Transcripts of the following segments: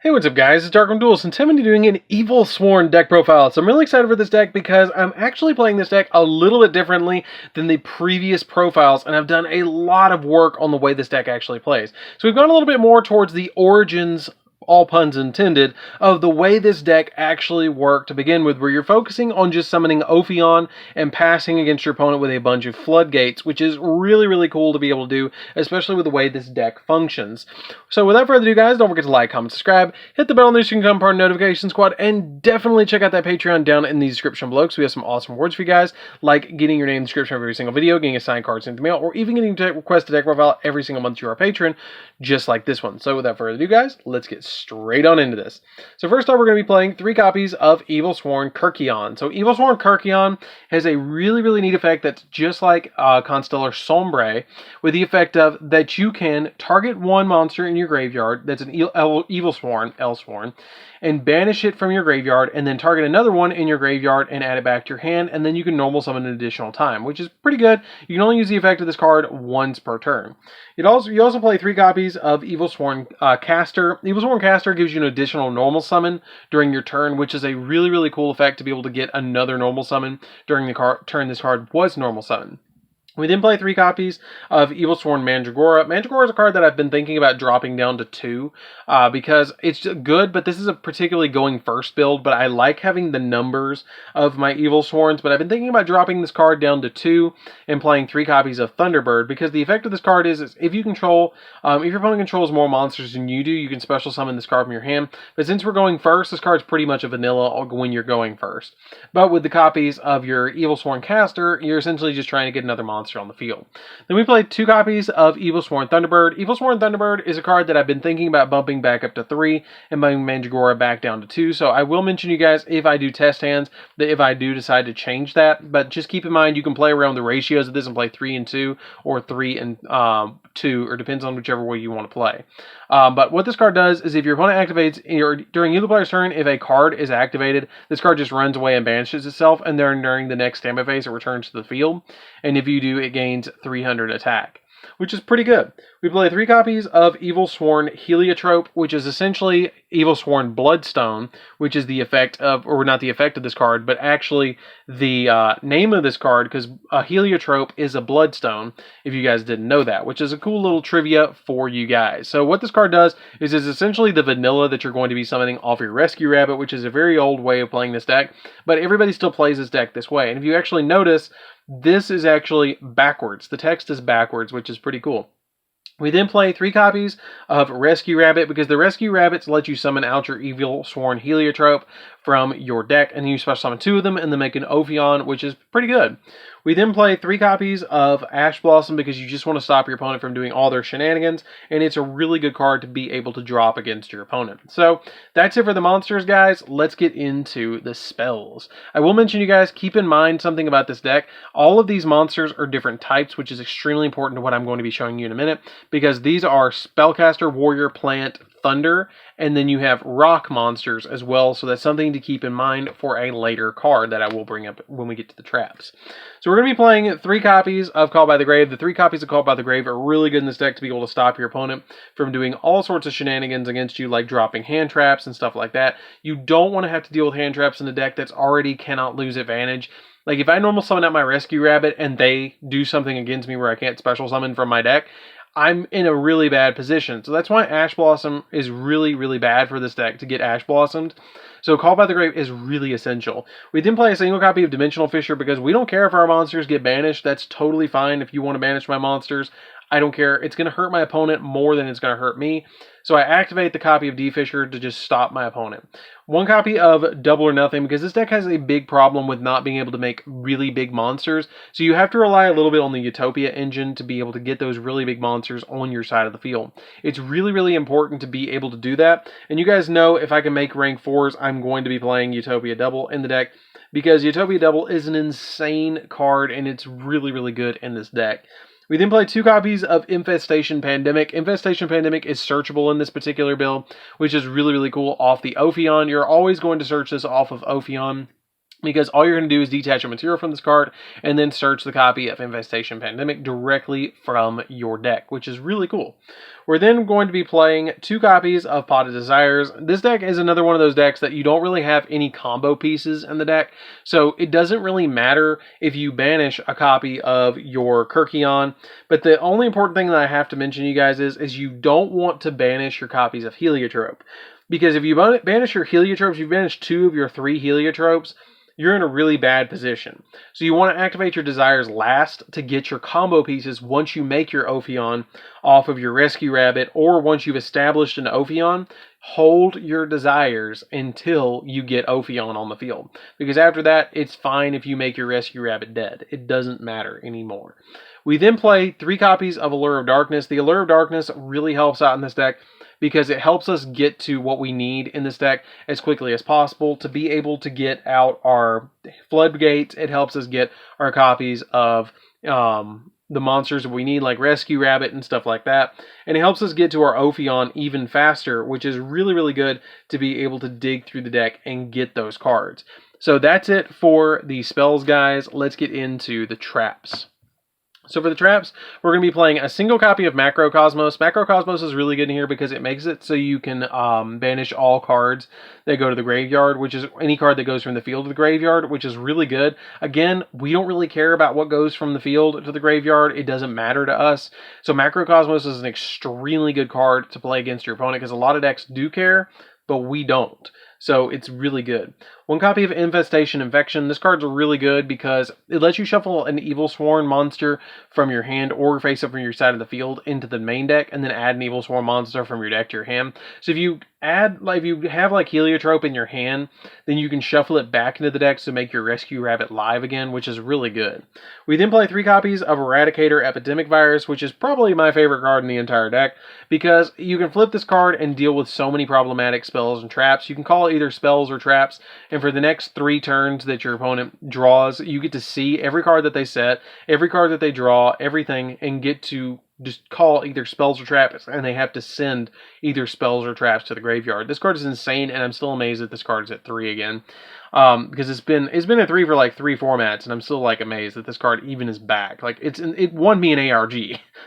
Hey, what's up guys, it's DarkArmedDuelist, and today I'm going to be doing an Evilswarm deck profile. So I'm really excited for this deck because I'm actually playing this deck a little bit differently than the previous profiles, and I've done a lot of work on the way this deck actually plays. So we've gone a little bit more towards the origins, all puns intended, of the way this deck actually worked to begin with, where you're focusing on just summoning Ophion and passing against your opponent with a bunch of floodgates, which is really cool to be able to do, especially with the way this deck functions. So without further ado guys, don't forget to like, comment, subscribe, hit the bell on this so you can become part of the notification squad, and definitely check out that Patreon down in the description below because we have some awesome rewards for you guys, like getting your name in the description of every single video, getting a signed card sent in the mail, or even getting to request a deck profile every single month you are a patron, just like this one. So without further ado guys, let's get straight on into this. So first off, we're going to be playing 3 copies of Evilswarm Kyrkion. So Evilswarm Kyrkion has a really neat effect that's just like Constellar Sombre, with the effect of that you can target one monster in your graveyard that's an Evilswarm, and banish it from your graveyard, and then target another one in your graveyard and add it back to your hand, and then you can normal summon an additional time, which is pretty good. You can only use the effect of this card once per turn. You also play 3 copies of Evilswarm Caster. Evilswarm Caster gives you an additional normal summon during your turn, which is a really cool effect to be able to get another normal summon during the turn this card was normal summon. We then play 3 copies of Evilswarm Mandragora. Mandragora is a card that I've been thinking about dropping down to 2 because it's good, but this is a particularly going first build, but I like having the numbers of my Evilswarms, but I've been thinking about dropping this card down to 2 and playing 3 copies of Thunderbird, because the effect of this card is if you control, if your opponent controls more monsters than you do, you can special summon this card from your hand, but since we're going first, this card's pretty much a vanilla when you're going first. But with the copies of your Evilswarm Caster, you're essentially just trying to get another monster on the field. Then we played 2 copies of Evilswarm Thunderbird. Evilswarm Thunderbird is a card that I've been thinking about bumping back up to 3 and bumping Mandragora back down to 2. So I will mention you guys, if I do test hands, that if I do decide to change that, but just keep in mind you can play around the ratios of this and play 3 and 2 or 3 and 2, or depends on whichever way you want to play. But what this card does is if your opponent activates during either player's turn, if a card is activated, this card just runs away and banishes itself, and then during the next standby phase it returns to the field, and if you do, it gains 300 attack, which is pretty good. We play 3 copies of Evilswarm Heliotrope, which is essentially Evilswarm Bloodstone, which is the effect of, or not the effect of this card, but actually the name of this card, because a Heliotrope is a Bloodstone, if you guys didn't know that, which is a cool little trivia for you guys. So what this card does is it's essentially the vanilla that you're going to be summoning off your Rescue Rabbit, which is a very old way of playing this deck, but everybody still plays this deck this way. And if you actually notice, this is actually backwards. The text is backwards, which is pretty cool. We then play 3 copies of Rescue Rabbit, because the Rescue Rabbits let you summon out your Evilswarm Heliotrope from your deck, and you special summon 2 of them and then make an Ophion, which is pretty good. We then play 3 copies of Ash Blossom, because you just want to stop your opponent from doing all their shenanigans, and it's a really good card to be able to drop against your opponent. So that's it for the monsters, guys. Let's get into the spells. I will mention you guys, keep in mind something about this deck. All of these monsters are different types, which is extremely important to what I'm going to be showing you in a minute, because these are Spellcaster, Warrior, Plant, Thunder, and then you have rock monsters as well, so that's something to keep in mind for a later card that I will bring up when we get to the traps. So we're going to be playing 3 copies of Call by the Grave. The 3 copies of Call by the Grave are really good in this deck to be able to stop your opponent from doing all sorts of shenanigans against you, like dropping hand traps and stuff like that. You don't want to have to deal with hand traps in a deck that's already cannot lose advantage. Like if I normal summon out my Rescue Rabbit and they do something against me where I can't special summon from my deck, I'm in a really bad position. So that's why Ash Blossom is really bad for this deck to get Ash Blossomed. So Call by the Grave is really essential. We then play a single copy of Dimensional Fissure, because we don't care if our monsters get banished. That's totally fine if you want to banish my monsters. I don't care. It's going to hurt my opponent more than it's going to hurt me. So I activate the copy of D-Fissure to just stop my opponent. 1 copy of Double or Nothing, because this deck has a big problem with not being able to make really big monsters. So you have to rely a little bit on the Utopia engine to be able to get those really big monsters on your side of the field. It's really important to be able to do that. And you guys know if I can make rank 4s, I'm going to be playing Utopia Double in the deck, because Utopia Double is an insane card and it's really good in this deck. We then play 2 copies of Infestation Pandemic. Infestation Pandemic is searchable in this particular build, which is really cool off the Ophion. You're always going to search this off of Ophion, because all you're going to do is detach a material from this card and then search the copy of Infestation Pandemic directly from your deck, which is really cool. We're then going to be playing 2 copies of Pot of Desires. This deck is another one of those decks that you don't really have any combo pieces in the deck, so it doesn't really matter if you banish a copy of your Kyrkion, but the only important thing that I have to mention to you guys is you don't want to banish your copies of Heliotrope, because if you banish your Heliotropes, you've banished 2 of your 3 Heliotropes, you're in a really bad position. So you want to activate your Desires last to get your combo pieces once you make your Ophion off of your Rescue Rabbit, or once you've established an Ophion, hold your Desires until you get Ophion on the field. Because after that, it's fine if you make your Rescue Rabbit dead. It doesn't matter anymore. We then play 3 copies of Allure of Darkness. The Allure of Darkness really helps out in this deck because it helps us get to what we need in this deck as quickly as possible to be able to get out our floodgates. It helps us get our copies of the monsters that we need, like Rescue Rabbit and stuff like that. And it helps us get to our Ophion even faster, which is really, really good to be able to dig through the deck and get those cards. So that's it for the spells, guys. Let's get into the traps. So for the traps, we're going to be playing a single copy of Macrocosmos. Macrocosmos is really good in here because it makes it so you can banish all cards that go to the graveyard, which is any card that goes from the field to the graveyard, which is really good. Again, we don't really care about what goes from the field to the graveyard. It doesn't matter to us. So Macrocosmos is an extremely good card to play against your opponent because a lot of decks do care, but we don't. So it's really good. 1 copy of Infestation Infection. This card's really good because it lets you shuffle an Evilswarm monster from your hand or face up from your side of the field into the main deck, and then add an Evilswarm monster from your deck to your hand. So if you have like Heliotrope in your hand, then you can shuffle it back into the deck to make your Rescue Rabbit live again, which is really good. We then play 3 copies of Eradicator Epidemic Virus, which is probably my favorite card in the entire deck because you can flip this card and deal with so many problematic spells and traps. You can call it either spells or traps, and for the next 3 turns that your opponent draws, you get to see every card that they set, every card that they draw, everything, and get to just call either spells or traps, and they have to send either spells or traps to the graveyard. This card is insane, and I'm still amazed that this card is at 3 again. Because it's been at 3 for like 3 formats, and I'm still like amazed that this card even is back. Like it won me an ARG.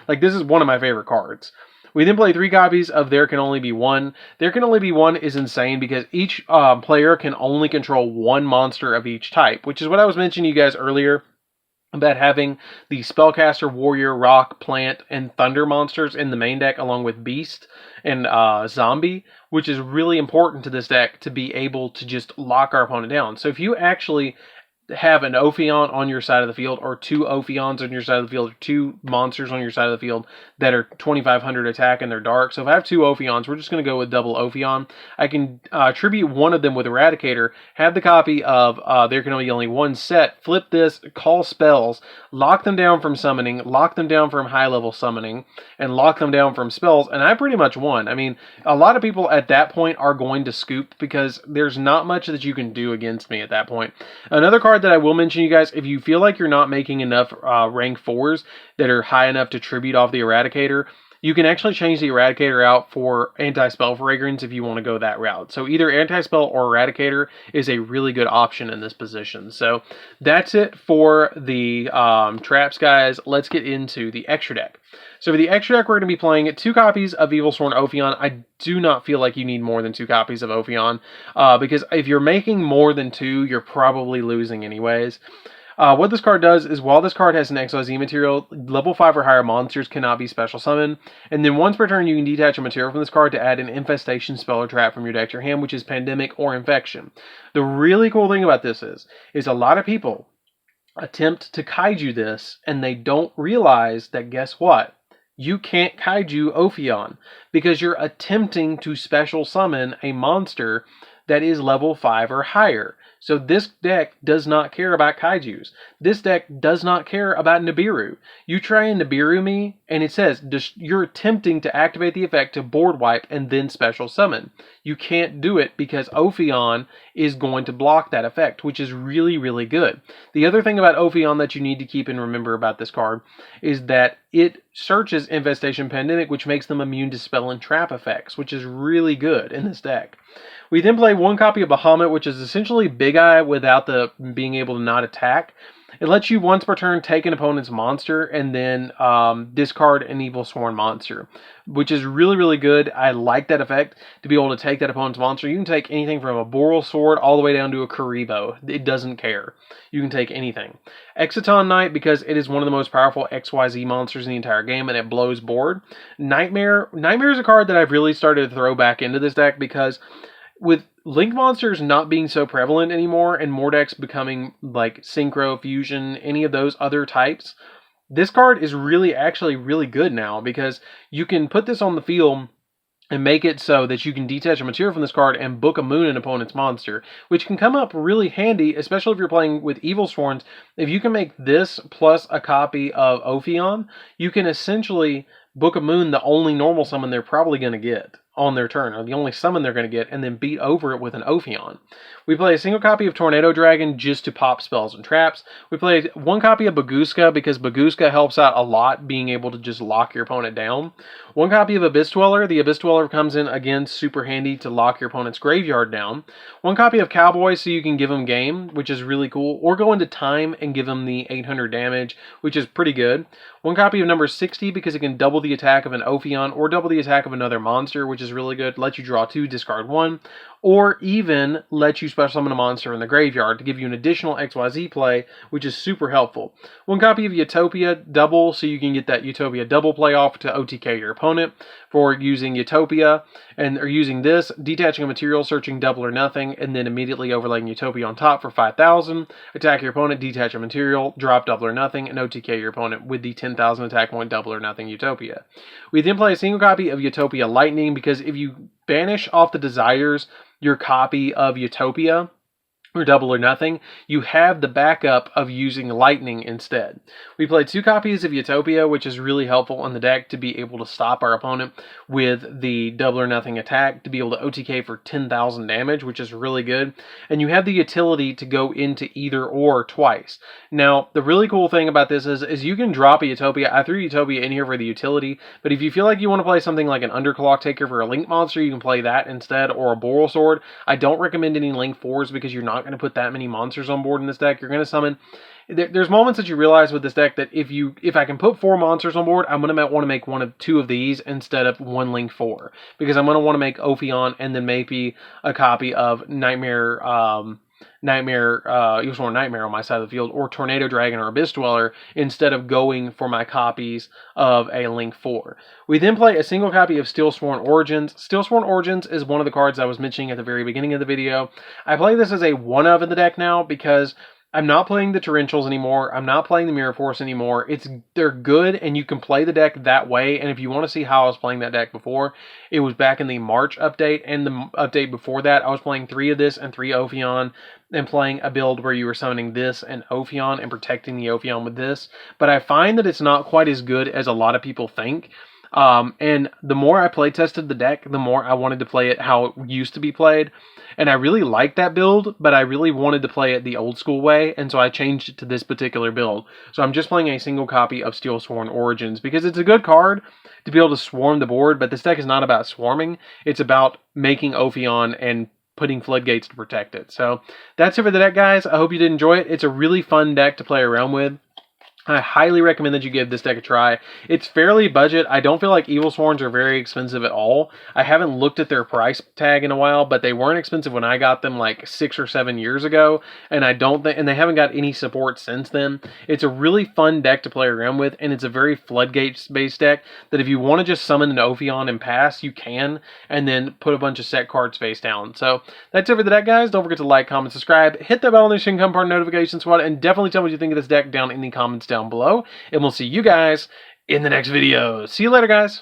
Like this is one of my favorite cards. We then play 3 copies of There Can Only Be One. There Can Only Be One is insane because each player can only control 1 monster of each type, which is what I was mentioning to you guys earlier about having the Spellcaster, Warrior, Rock, Plant, and Thunder monsters in the main deck along with Beast and Zombie, which is really important to this deck to be able to just lock our opponent down. So if you actually have an Ophion on your side of the field, or 2 Ophions on your side of the field, or 2 monsters on your side of the field that are 2500 attack and they're dark. So if I have 2 Ophions, we're just going to go with double Ophion. I can tribute one of them with Eradicator, have the copy of There Can Only One set, flip this, call spells, lock them down from summoning, lock them down from high level summoning, and lock them down from spells, and I pretty much won. I mean, a lot of people at that point are going to scoop because there's not much that you can do against me at that point. Another card that I will mention, you guys, if you feel like you're not making enough rank 4s that are high enough to tribute off the Eradicator, you can actually change the Eradicator out for Anti-Spell Fragrance if you want to go that route. So either Anti-Spell or Eradicator is a really good option in this position. So that's it for the traps, guys. Let's get into the extra deck. So for the extra deck, we're going to be playing 2 copies of Evilswarm Ophion. I do not feel like you need more than 2 copies of Ophion, because if you're making more than 2, you're probably losing anyways. What this card does is, while this card has an XYZ material, level 5 or higher monsters cannot be special summoned. And then once per turn, you can detach a material from this card to add an infestation spell or trap from your deck to your hand, which is Pandemic or Infection. The really cool thing about this is a lot of people attempt to kaiju this, and they don't realize that, guess what? You can't kaiju Ophion because you're attempting to special summon a monster that is level 5 or higher. So this deck does not care about kaijus. This deck does not care about Nibiru. You try and Nibiru me, and it says you're attempting to activate the effect to board wipe and then special summon. You can't do it because Ophion is going to block that effect, which is really, really good. The other thing about Ophion that you need to keep and remember about this card is that it searches Infestation Pandemic, which makes them immune to spell and trap effects, which is really good in this deck. We then play one copy of Bahamut, which is essentially Big Eye without the being able to not attack. It lets you once per turn take an opponent's monster and then discard an Evilswarm monster, which is really, really good. I like that effect, to be able to take that opponent's monster. You can take anything from a Boral Sword all the way down to a Karibo. It doesn't care. You can take anything. Exciton Knight, because it is one of the most powerful XYZ monsters in the entire game, and it blows board. Nightmare is a card that I've really started to throw back into this deck, because with Link monsters not being so prevalent anymore and more decks becoming like Synchro, Fusion, any of those other types, this card is actually really good now, because you can put this on the field and make it so that you can detach a material from this card and book a moon an opponent's monster, which can come up really handy, especially if you're playing with Evilswarms. If you can make this plus a copy of Ophion, you can essentially book a moon, the only normal summon they're probably going to get on their turn, or the only summon they're going to get, and then beat over it with an Ophion. We play a single copy of Tornado Dragon just to pop spells and traps. We play one copy of Baguska because Baguska helps out a lot, being able to just lock your opponent down. One copy of Abyss Dweller. The Abyss Dweller comes in, again, super handy to lock your opponent's graveyard down. One copy of Cowboy so you can give him game, which is really cool, or go into time and give him the 800 damage, which is pretty good. One copy of number 60 because it can double the attack of an Ophion or double the attack of another monster, which is really good. Let you draw 2, discard 1, or even let you special summon a monster in the graveyard to give you an additional XYZ play, which is super helpful. One copy of Utopia double, so you can get that Utopia double play off to OTK your opponent for using Utopia, or using this, detaching a material, searching double or nothing, and then immediately overlaying Utopia on top for 5,000. Attack your opponent, detach a material, drop double or nothing, and OTK your opponent with the 10,000 attack point double or nothing Utopia. We then play a single copy of Utopia Lightning, because if you banish off the desires your copy of Utopia, or double or nothing, you have the backup of using lightning instead. We played 2 copies of Utopia, which is really helpful in the deck to be able to stop our opponent with the double or nothing attack, to be able to OTK for 10,000 damage, which is really good. And you have the utility to go into either or twice. Now, the really cool thing about this is you can drop a Utopia. I threw Utopia in here for the utility, but if you feel like you want to play something like an Underclock Taker for a Link monster, you can play that instead, or a Boral Sword. I don't recommend any Link 4s because you're not going to put that many monsters on board in this deck. You're going to summon... There's moments that you realize with this deck that if I can put 4 monsters on board, I'm going to want to make 1 of 2 of these instead of 1 Link 4. Because I'm going to want to make Ophion and then maybe a copy of Evilswarm Nightmare on my side of the field, or Tornado Dragon or Abyss Dweller, instead of going for my copies of a Link 4. We then play a single copy of Steelsworn Origins. Steelsworn Origins is one of the cards I was mentioning at the very beginning of the video. I play this as a one-of in the deck now because I'm not playing the Torrentials anymore. I'm not playing the Mirror Force anymore. They're good, and you can play the deck that way. And if you want to see how I was playing that deck before, it was back in the March update, and the update before that, I was playing 3 of this and 3 Ophion, and playing a build where you were summoning this and Ophion and protecting the Ophion with this. But I find that it's not quite as good as a lot of people think. And the more I play tested the deck, the more I wanted to play it how it used to be played. And I really liked that build, but I really wanted to play it the old school way, and so I changed it to this particular build. So I'm just playing a single copy of Steelsworn Origins, because it's a good card to be able to swarm the board, but this deck is not about swarming. It's about making Ophion and putting floodgates to protect it. So that's it for the deck, guys. I hope you did enjoy it. It's a really fun deck to play around with. I highly recommend that you give this deck a try. It's fairly budget. I don't feel like Evilswarms are very expensive at all. I haven't looked at their price tag in a while, but they weren't expensive when I got them like 6 or 7 years ago, and they haven't got any support since then. It's a really fun deck to play around with, and it's a very floodgates-based deck that if you want to just summon an Ophion and pass, you can, and then put a bunch of set cards face down. So that's it for the deck, guys. Don't forget to like, comment, subscribe, hit that bell notification, become part of the notification squad, and definitely tell me what you think of this deck down in the comments down below, and we'll see you guys in the next video. See you later, guys.